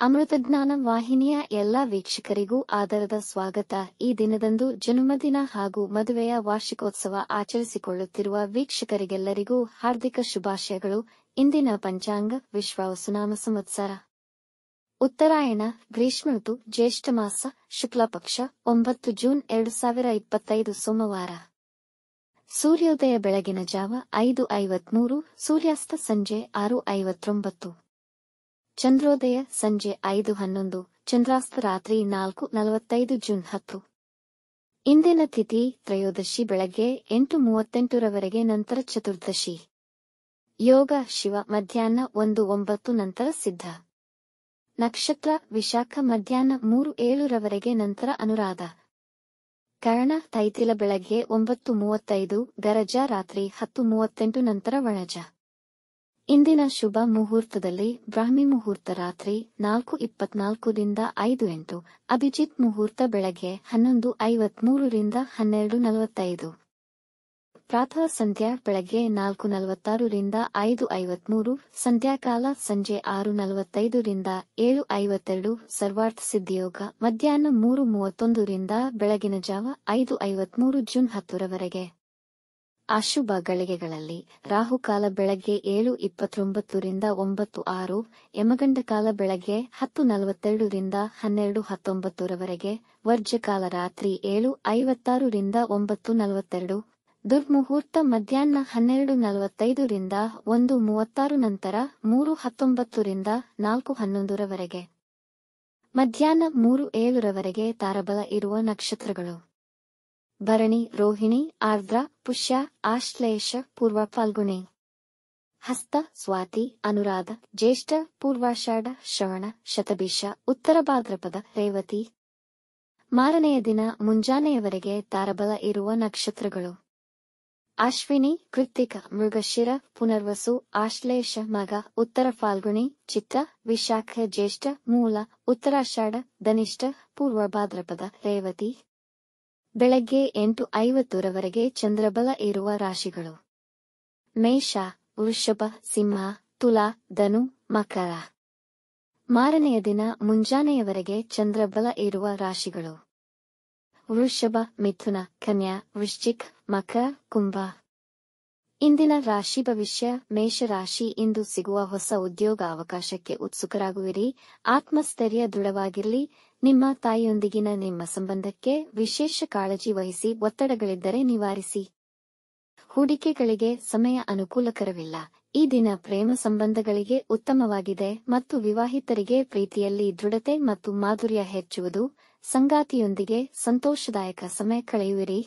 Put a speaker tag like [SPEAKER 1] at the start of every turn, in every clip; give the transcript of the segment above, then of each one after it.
[SPEAKER 1] ಅಮೃತಜ್ಞಾನ ವಾಹಿನಿಯ ಎಲ್ಲಾ ವೀಕ್ಷಕರಿಗೂ ಆದರದ ಸ್ವಾಗತ. ಈ ದಿನದಂದು ಜನ್ಮದಿನ ಹಾಗೂ ಮದುವೆಯ ವಾರ್ಷಿಕೋತ್ಸವ ಆಚರಿಸಿಕೊಳ್ಳುತ್ತಿರುವ ವೀಕ್ಷಕರಿಗೆಲ್ಲರಿಗೂ ಹಾರ್ದಿಕ ಶುಭಾಶಯಗಳು. ಇಂದಿನ ಪಂಚಾಂಗ ವಿಶ್ವಾವಸುನಾಮ ಸಂವತ್ಸರ ಉತ್ತರಾಯಣ ಗ್ರೀಷ್ಮ ಋತು ಜ್ಯೇಷ್ಠ ಮಾಸ ಶುಕ್ಲ ಪಕ್ಷ 9 ಜೂನ್ 2025 ಸೋಮವಾರ. ಸೂರ್ಯೋದಯ ಬೆಳಗಿನ ಜಾವ 5:53, ಸೂರ್ಯಾಸ್ತ ಸಂಜೆ 6:59. ಚಂದ್ರೋದಯ ಸಂಜೆ 5:11, ಚಂದ್ರಾಸ್ತ ರಾತ್ರಿ 4:45 ಜೂನ್ 10. ಇಂದಿನ ತಿಥಿ ತ್ರಯೋದಶಿ ಬೆಳಗ್ಗೆ 8:38 ರವರೆಗೆ, ನಂತರ ಚತುರ್ದಶಿ. ಯೋಗ ಶಿವ ಮಧ್ಯಾಹ್ನ 1:09 ನಂತರ ಸಿದ್ಧ. ನಕ್ಷತ್ರ ವಿಶಾಖ ಮಧ್ಯಾಹ್ನ 3:07 ರವರೆಗೆ, ನಂತರ ಅನುರಾಧ. ಕರ್ಣ ತೈತಿಲ ಬೆಳಗ್ಗೆ 9:35, ಗರಜ ರಾತ್ರಿ 10:38 ನಂತರ ವಣಜ. ಇಂದಿನ ಶುಭ ಮುಹೂರ್ತದಲ್ಲಿ ಬ್ರಾಹ್ಮಿ ಮುಹೂರ್ತ ರಾತ್ರಿ 4:24 ರಿಂದ 5:08, ಅಭಿಜಿತ್ ಮುಹೂರ್ತ ಬೆಳಗ್ಗೆ 11:53 ರಿಂದ 12:45. ಪ್ರಾತಃ ಸಂಧ್ಯಾ ಬೆಳಗ್ಗೆ 4:46 ರಿಂದ 5:53, ಸಂಧ್ಯಾಕಾಲ ಸಂಜೆ 6:45 ರಿಂದ 7:52, ಸರ್ವಾರ್ಥ ಸಿದ್ಧಿಯೋಗ ಮಧ್ಯಾಹ್ನ 3:31 ರಿಂದ ಬೆಳಗಿನ ಜಾವ 5:53 ಜೂನ್ 10 ರವರೆಗೆ. ಅಶುಭ ಗಳಿಗೆಗಳಲ್ಲಿ ರಾಹುಕಾಲ ಬೆಳಗ್ಗೆ 7:29 ರಿಂದ 9:06, ಯಮಗಂಡ ಕಾಲ ಬೆಳಗ್ಗೆ 10:42 ರಿಂದ 12:19 ರವರೆಗೆ, ವರ್ಜಕಾಲ ರಾತ್ರಿ 7:56 ರಿಂದ 9:42, ದುರ್ಮುಹೂರ್ತ ಮಧ್ಯಾಹ್ನ 12:45 ರಿಂದ 1:36 ನಂತರ 3:19 ರಿಂದ 4:11 ರವರೆಗೆ. ಮಧ್ಯಾಹ್ನ 3:07 ರವರೆಗೆ ತಾರಬಲ ಇರುವ ನಕ್ಷತ್ರಗಳು: ಭರಣಿ, ರೋಹಿಣಿ, ಆರ್ದ್ರ, ಪುಷ್ಯ, ಆಶ್ಲೇಷ, ಪೂರ್ವ ಫಾಲ್ಗುಣಿ, ಹಸ್ತ, ಸ್ವಾತಿ, ಅನುರಾಧ, ಜ್ಯೇಷ್ಠ, ಪೂರ್ವಾಷಾಢ, ಶ್ರವಣ, ಶತಭಿಷ, ಉತ್ತರ ಭಾದ್ರಪದ, ರೇವತಿ. ಮಾರನೆಯ ದಿನ ಮುಂಜಾನೆಯವರೆಗೆ ತಾರಬಲ ಇರುವ ನಕ್ಷತ್ರಗಳು: ಅಶ್ವಿನಿ, ಕೃತ್ತಿಕ, ಮೃಗಶಿರ, ಪುನರ್ವಸು, ಆಶ್ಲೇಷ, ಮಗ, ಉತ್ತರ ಫಾಲ್ಗುಣಿ, ಚಿತ್ತ, ವಿಶಾಖ, ಜ್ಯೇಷ್ಠ, ಮೂಲ, ಉತ್ತರಾಷಾಢ, ಧನಿಷ್ಠ, ಪೂರ್ವ ಭಾದ್ರಪದ, ರೇವತಿ. ಬೆಳಗ್ಗೆ 8:50 ರವರೆಗೆ ಚಂದ್ರಬಲ ಇರುವ ರಾಶಿಗಳು: ಮೇಷ, ವೃಷಭ, ಸಿಂಹ, ತುಲಾ, ಧನು, ಮಕರ. ಮಾರನೆಯ ದಿನ ಮುಂಜಾನೆಯವರೆಗೆ ಚಂದ್ರಬಲ ಇರುವ ರಾಶಿಗಳು: ವೃಷಭ, ಮಿಥುನ, ಕನ್ಯಾ, ವೃಶ್ಚಿಕ, ಮಕರ, ಕುಂಭ. ಇಂದಿನ ರಾಶಿ ಭವಿಷ್ಯ: ಮೇಷರಾಶಿ, ಇಂದು ಸಿಗುವ ಹೊಸ ಉದ್ಯೋಗ ಅವಕಾಶಕ್ಕೆ ಉತ್ಸುಕರಾಗುವಿರಿ. ಆತ್ಮಸ್ಥೈರ್ಯ ದೃಢವಾಗಿರಲಿ. ನಿಮ್ಮ ತಾಯಿಯೊಂದಿಗಿನ ನಿಮ್ಮ ಸಂಬಂಧಕ್ಕೆ ವಿಶೇಷ ಕಾಳಜಿ ವಹಿಸಿ. ಒತ್ತಡಗಳಿದ್ದರೆ ನಿವಾರಿಸಿ. ಹೂಡಿಕೆಗಳಿಗೆ ಸಮಯ ಅನುಕೂಲಕರವಿಲ್ಲ. ಈ ದಿನ ಪ್ರೇಮ ಸಂಬಂಧಗಳಿಗೆ ಉತ್ತಮವಾಗಿದೆ ಮತ್ತು ವಿವಾಹಿತರಿಗೆ ಪ್ರೀತಿಯಲ್ಲಿ ದೃಢತೆ ಮತ್ತು ಮಾಧುರ್ಯ ಹೆಚ್ಚುವುದು. ಸಂಗಾತಿಯೊಂದಿಗೆ ಸಂತೋಷದಾಯಕ ಸಮಯ ಕಳೆಯುವಿರಿ.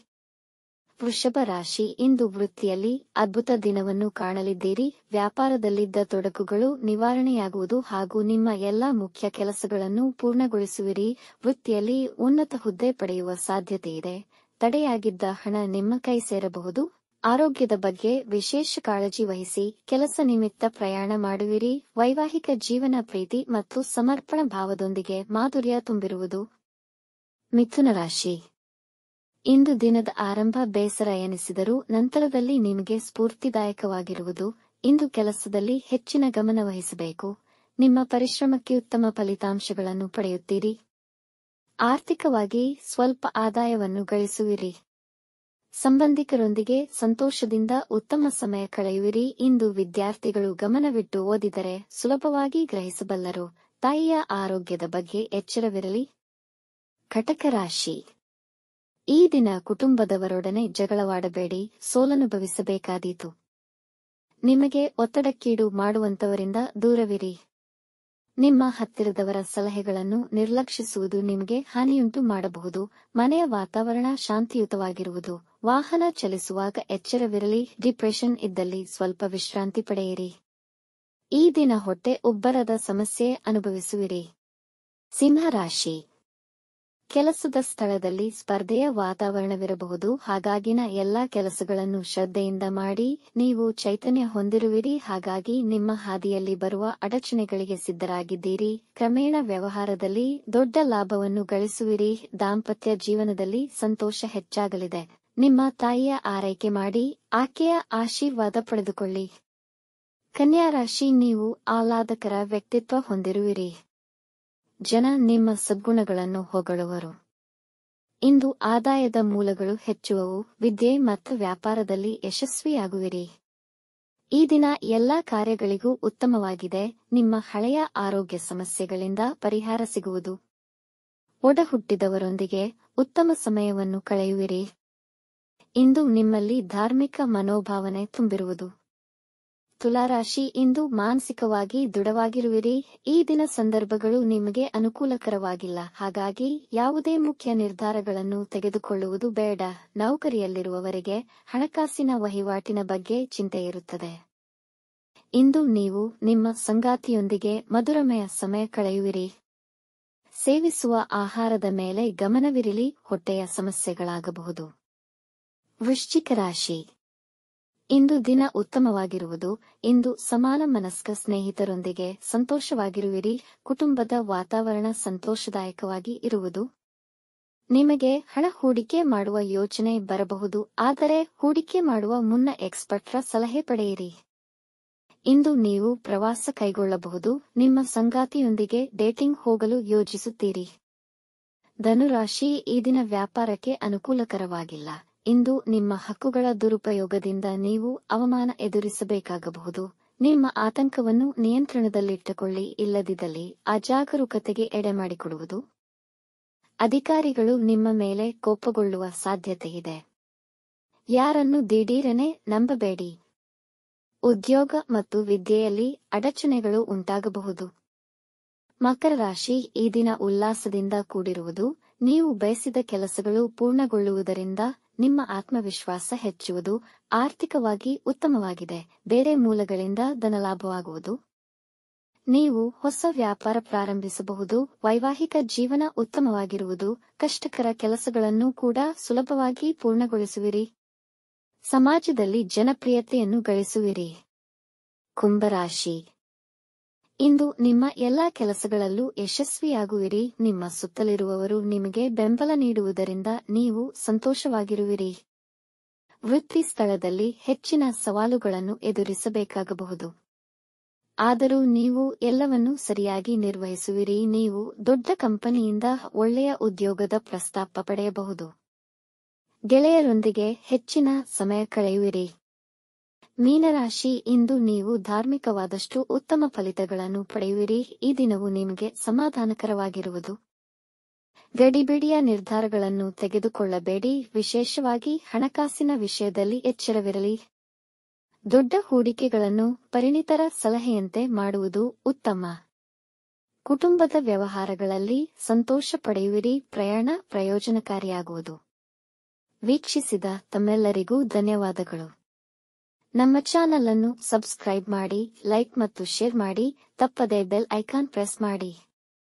[SPEAKER 1] ವೃಷಭ ರಾಶಿ, ಇಂದು ವೃತ್ತಿಯಲ್ಲಿ ಅದ್ಭುತ ದಿನವನ್ನು ಕಾಣಲಿದ್ದೀರಿ. ವ್ಯಾಪಾರದಲ್ಲಿದ್ದ ತೊಡಕುಗಳು ನಿವಾರಣೆಯಾಗುವುದು ಹಾಗೂ ನಿಮ್ಮ ಎಲ್ಲಾ ಮುಖ್ಯ ಕೆಲಸಗಳನ್ನು ಪೂರ್ಣಗೊಳಿಸುವಿರಿ. ವೃತ್ತಿಯಲ್ಲಿ ಉನ್ನತ ಹುದ್ದೆ ಪಡೆಯುವ ಸಾಧ್ಯತೆಯಿದೆ. ತಡೆಯಾಗಿದ್ದ ಹಣ ನಿಮ್ಮ ಕೈ ಸೇರಬಹುದು. ಆರೋಗ್ಯದ ಬಗ್ಗೆ ವಿಶೇಷ ಕಾಳಜಿ ವಹಿಸಿ. ಕೆಲಸ ನಿಮಿತ್ತ ಪ್ರಯಾಣ ಮಾಡುವಿರಿ. ವೈವಾಹಿಕ ಜೀವನ ಪ್ರೀತಿ ಮತ್ತು ಸಮರ್ಪಣಾ ಭಾವದೊಂದಿಗೆ ಮಾಧುರ್ಯ ತುಂಬಿರುವುದು. ಮಿಥುನ ರಾಶಿ, ಇಂದು ದಿನದ ಆರಂಭ ಬೇಸರ ಎನಿಸಿದರೂ ನಂತರದಲ್ಲಿ ನಿಮಗೆ ಸ್ಫೂರ್ತಿದಾಯಕವಾಗಿರುವುದು. ಇಂದು ಕೆಲಸದಲ್ಲಿ ಹೆಚ್ಚಿನ ಗಮನ ವಹಿಸಬೇಕು. ನಿಮ್ಮ ಪರಿಶ್ರಮಕ್ಕೆ ಉತ್ತಮ ಫಲಿತಾಂಶಗಳನ್ನು ಪಡೆಯುತ್ತೀರಿ. ಆರ್ಥಿಕವಾಗಿ ಸ್ವಲ್ಪ ಆದಾಯವನ್ನು ಗಳಿಸುವಿರಿ. ಸಂಬಂಧಿಕರೊಂದಿಗೆ ಸಂತೋಷದಿಂದ ಉತ್ತಮ ಸಮಯ ಕಳೆಯುವಿರಿ. ಇಂದು ವಿದ್ಯಾರ್ಥಿಗಳು ಗಮನವಿಟ್ಟು ಓದಿದರೆ ಸುಲಭವಾಗಿ ಗ್ರಹಿಸಬಲ್ಲರು. ತಾಯಿಯ ಆರೋಗ್ಯದ ಬಗ್ಗೆ ಎಚ್ಚರವಿರಲಿ. ಕಟಕ ರಾಶಿ, ಈ ದಿನ ಕುಟುಂಬದವರೊಡನೆ ಜಗಳವಾಡಬೇಡಿ. ಸೋಲನುಭವಿಸಬೇಕಾದೀತು. ನಿಮಗೆ ಒತ್ತಡಕ್ಕೀಡು ಮಾಡುವಂತವರಿಂದ ದೂರವಿರಿ. ನಿಮ್ಮ ಹತ್ತಿರದವರ ಸಲಹೆಗಳನ್ನು ನಿರ್ಲಕ್ಷಿಸುವುದು ನಿಮಗೆ ಹಾನಿಯುಂಟು ಮಾಡಬಹುದು. ಮನೆಯ ವಾತಾವರಣ ಶಾಂತಿಯುತವಾಗಿರುವುದು. ವಾಹನ ಚಲಿಸುವಾಗ ಎಚ್ಚರವಿರಲಿ. ಡಿಪ್ರೆಷನ್ ಇದ್ದಲ್ಲಿ ಸ್ವಲ್ಪ ವಿಶ್ರಾಂತಿ ಪಡೆಯಿರಿ. ಈ ದಿನ ಹೊಟ್ಟೆ ಉಬ್ಬರದ ಸಮಸ್ಯೆ ಅನುಭವಿಸುವಿರಿ. ಸಿಂಹ ರಾಶಿ, ಕೆಲಸದ ಸ್ಥಳದಲ್ಲಿ ಸ್ಪರ್ಧೆಯ ವಾತಾವರಣವಿರಬಹುದು. ಹಾಗಾಗಿನ ಎಲ್ಲಾ ಕೆಲಸಗಳನ್ನು ಶ್ರದ್ಧೆಯಿಂದ ಮಾಡಿ. ನೀವು ಚೈತನ್ಯ ಹೊಂದಿರುವಿರಿ. ಹಾಗಾಗಿ ನಿಮ್ಮ ಹಾದಿಯಲ್ಲಿ ಬರುವ ಅಡಚಣೆಗಳಿಗೆ ಸಿದ್ಧರಾಗಿದ್ದೀರಿ. ಕ್ರಮೇಣ ವ್ಯವಹಾರದಲ್ಲಿ ದೊಡ್ಡ ಲಾಭವನ್ನು ಗಳಿಸುವಿರಿ. ದಾಂಪತ್ಯ ಜೀವನದಲ್ಲಿ ಸಂತೋಷ ಹೆಚ್ಚಾಗಲಿದೆ. ನಿಮ್ಮ ತಾಯಿಯ ಆರೈಕೆ ಮಾಡಿ. ಆಕೆಯ ಆಶೀರ್ವಾದ ಪಡೆದುಕೊಳ್ಳಿ. ಕನ್ಯಾ ರಾಶಿ, ನೀವು ಆಹ್ಲಾದಕರ ವ್ಯಕ್ತಿತ್ವ ಹೊಂದಿರುವಿರಿ. ಜನ ನಿಮ್ಮ ಸದ್ಗುಣಗಳನ್ನು ಹೊಗಳುವರು. ಇಂದು ಆದಾಯದ ಮೂಲಗಳು ಹೆಚ್ಚುವವು, ವಿದ್ಯೆ ಮತ್ತು ವ್ಯಾಪಾರದಲ್ಲಿ ಯಶಸ್ವಿಯಾಗುವಿರಿ. ಈ ದಿನ ಎಲ್ಲಾ ಕಾರ್ಯಗಳಿಗೂ ಉತ್ತಮವಾಗಿದೆ. ನಿಮ್ಮ ಹಳೆಯ ಆರೋಗ್ಯ ಸಮಸ್ಯೆಗಳಿಂದ ಪರಿಹಾರ ಸಿಗುವುದು. ಒಡಹುಟ್ಟಿದವರೊಂದಿಗೆ ಉತ್ತಮ ಸಮಯವನ್ನು ಕಳೆಯುವಿರಿ. ಇಂದು ನಿಮ್ಮಲ್ಲಿ ಧಾರ್ಮಿಕ ಮನೋಭಾವನೆ ತುಂಬಿರುವುದು. ತುಲಾರಾಶಿ, ಇಂದು ಮಾನಸಿಕವಾಗಿ ದೃಢವಾಗಿರುವಿರಿ. ಈ ದಿನ ಸಂದರ್ಭಗಳು ನಿಮಗೆ ಅನುಕೂಲಕರವಾಗಿಲ್ಲ, ಹಾಗಾಗಿ ಯಾವುದೇ ಮುಖ್ಯ ನಿರ್ಧಾರಗಳನ್ನು ತೆಗೆದುಕೊಳ್ಳುವುದು ಬೇಡ. ನೌಕರಿಯಲ್ಲಿರುವವರಿಗೆ ಹಣಕಾಸಿನ ವಹಿವಾಟಿನ ಬಗ್ಗೆ ಚಿಂತೆಯಿರುತ್ತದೆ. ಇಂದು ನೀವು ನಿಮ್ಮ ಸಂಗಾತಿಯೊಂದಿಗೆ ಮಧುರಮಯ ಸಮಯ ಕಳೆಯುವಿರಿ. ಸೇವಿಸುವ ಆಹಾರದ ಮೇಲೆ ಗಮನವಿರಲಿ, ಹೊಟ್ಟೆಯ ಸಮಸ್ಯೆಗಳಾಗಬಹುದು. ವೃಶ್ಚಿಕ ರಾಶಿ, ಇಂದು ದಿನ ಉತ್ತಮವಾಗಿರುವುದು. ಇಂದು ಸಮಾನ ಮನಸ್ಕ ಸ್ನೇಹಿತರೊಂದಿಗೆ ಸಂತೋಷವಾಗಿರುವಿರಿ. ಕುಟುಂಬದ ವಾತಾವರಣ ಸಂತೋಷದಾಯಕವಾಗಿ ಇರುವುದು. ನಿಮಗೆ ಹಣ ಹೂಡಿಕೆ ಮಾಡುವ ಯೋಚನೆ ಬರಬಹುದು, ಆದರೆ ಹೂಡಿಕೆ ಮಾಡುವ ಮುನ್ನ ಎಕ್ಸ್ಪರ್ಟ್ರ ಸಲಹೆ ಪಡೆಯಿರಿ. ಇಂದು ನೀವು ಪ್ರವಾಸ ಕೈಗೊಳ್ಳಬಹುದು. ನಿಮ್ಮ ಸಂಗಾತಿಯೊಂದಿಗೆ ಡೇಟಿಂಗ್ ಹೋಗಲು ಯೋಜಿಸುತ್ತೀರಿ. ಧನುರಾಶಿ, ಈ ದಿನ ವ್ಯಾಪಾರಕ್ಕೆ ಅನುಕೂಲಕರವಾಗಿಲ್ಲ. ಇಂದು ನಿಮ್ಮ ಹಕ್ಕುಗಳ ದುರುಪಯೋಗದಿಂದ ನೀವು ಅವಮಾನ ಎದುರಿಸಬೇಕಾಗಬಹುದು. ನಿಮ್ಮ ಆತಂಕವನ್ನು ನಿಯಂತ್ರಣದಲ್ಲಿಟ್ಟುಕೊಳ್ಳಿ, ಇಲ್ಲದಿದ್ದಲ್ಲಿ ಅಜಾಗರೂಕತೆಗೆ ಎಡೆಮಾಡಿಕೊಡುವುದು. ಅಧಿಕಾರಿಗಳು ನಿಮ್ಮ ಮೇಲೆ ಕೋಪಗೊಳ್ಳುವ ಸಾಧ್ಯತೆಯಿದೆ. ಯಾರನ್ನು ದಿಢೀರನೆ ನಂಬಬೇಡಿ. ಉದ್ಯೋಗ ಮತ್ತು ವಿದ್ಯೆಯಲ್ಲಿ ಅಡಚಣೆಗಳು ಉಂಟಾಗಬಹುದು. ಮಕರ ರಾಶಿ, ಈ ದಿನ ಉಲ್ಲಾಸದಿಂದ ಕೂಡಿರುವುದು. ನೀವು ಬಯಸಿದ ಕೆಲಸಗಳು ಪೂರ್ಣಗೊಳ್ಳುವುದರಿಂದ ನಿಮ್ಮ ಆತ್ಮವಿಶ್ವಾಸ ಹೆಚ್ಚುವುದು. ಆರ್ಥಿಕವಾಗಿ ಉತ್ತಮವಾಗಿದೆ. ಬೇರೆ ಮೂಲಗಳಿಂದ ಧನಲಾಭವಾಗುವುದು. ನೀವು ಹೊಸ ವ್ಯಾಪಾರ ಪ್ರಾರಂಭಿಸಬಹುದು. ವೈವಾಹಿಕ ಜೀವನ ಉತ್ತಮವಾಗಿರುವುದು. ಕಷ್ಟಕರ ಕೆಲಸಗಳನ್ನು ಕೂಡ ಸುಲಭವಾಗಿ ಪೂರ್ಣಗೊಳಿಸುವಿರಿ. ಸಮಾಜದಲ್ಲಿ ಜನಪ್ರಿಯತೆಯನ್ನು ಗಳಿಸುವಿರಿ. ಕುಂಭರಾಶಿ, ಇಂದು ನಿಮ್ಮ ಎಲ್ಲಾ ಕೆಲಸಗಳಲ್ಲೂ ಯಶಸ್ವಿಯಾಗುವಿರಿ. ನಿಮ್ಮ ಸುತ್ತಲಿರುವವರು ನಿಮಗೆ ಬೆಂಬಲ ನೀಡುವುದರಿಂದ ನೀವು ಸಂತೋಷವಾಗಿರುವಿರಿ. ವೃತ್ತಿ ಸ್ಥಳದಲ್ಲಿ ಹೆಚ್ಚಿನ ಸವಾಲುಗಳನ್ನು ಎದುರಿಸಬೇಕಾಗಬಹುದು. ಆದರೂ ನೀವು ಎಲ್ಲವನ್ನೂ ಸರಿಯಾಗಿ ನಿರ್ವಹಿಸುವಿರಿ. ನೀವು ದೊಡ್ಡ ಕಂಪನಿಯಿಂದ ಒಳ್ಳೆಯ ಉದ್ಯೋಗದ ಪ್ರಸ್ತಾಪ ಪಡೆಯಬಹುದು. ಗೆಳೆಯರೊಂದಿಗೆ ಹೆಚ್ಚಿನ ಸಮಯ ಕಳೆಯುವಿರಿ. ಮೀನರಾಶಿ, ಇಂದು ನೀವು ಧಾರ್ಮಿಕವಾದಷ್ಟು ಉತ್ತಮ ಫಲಿತಗಳನ್ನು ಪಡೆಯುವಿರಿ. ಈ ದಿನವು ನಿಮಗೆ ಸಮಾಧಾನಕರವಾಗಿರುವುದು. ಗಡಿಬಿಡಿಯ ನಿರ್ಧಾರಗಳನ್ನು ತೆಗೆದುಕೊಳ್ಳಬೇಡಿ, ವಿಶೇಷವಾಗಿ ಹಣಕಾಸಿನ ವಿಷಯದಲ್ಲಿ ಎಚ್ಚರವಿರಲಿ. ದೊಡ್ಡ ಹೂಡಿಕೆಗಳನ್ನು ಪರಿಣಿತರ ಸಲಹೆಯಂತೆ ಮಾಡುವುದು ಉತ್ತಮ. ಕುಟುಂಬದ ವ್ಯವಹಾರಗಳಲ್ಲಿ ಸಂತೋಷ ಪಡೆಯುವಿರಿ. ಪ್ರಯಾಣ ಪ್ರಯೋಜನಕಾರಿಯಾಗುವುದು. ವೀಕ್ಷಿಸಿದ ತಮ್ಮೆಲ್ಲರಿಗೂ ಧನ್ಯವಾದಗಳು. ನಮ್ಮ ಚಾನಲ್ ಅನ್ನು ಸಬ್ಸ್ಕ್ರೈಬ್ ಮಾಡಿ, ಲೈಕ್ ಮತ್ತು ಶೇರ್ ಮಾಡಿ. ತಪ್ಪದೇ ಬೆಲ್ ಐಕಾನ್ ಪ್ರೆಸ್ ಮಾಡಿ.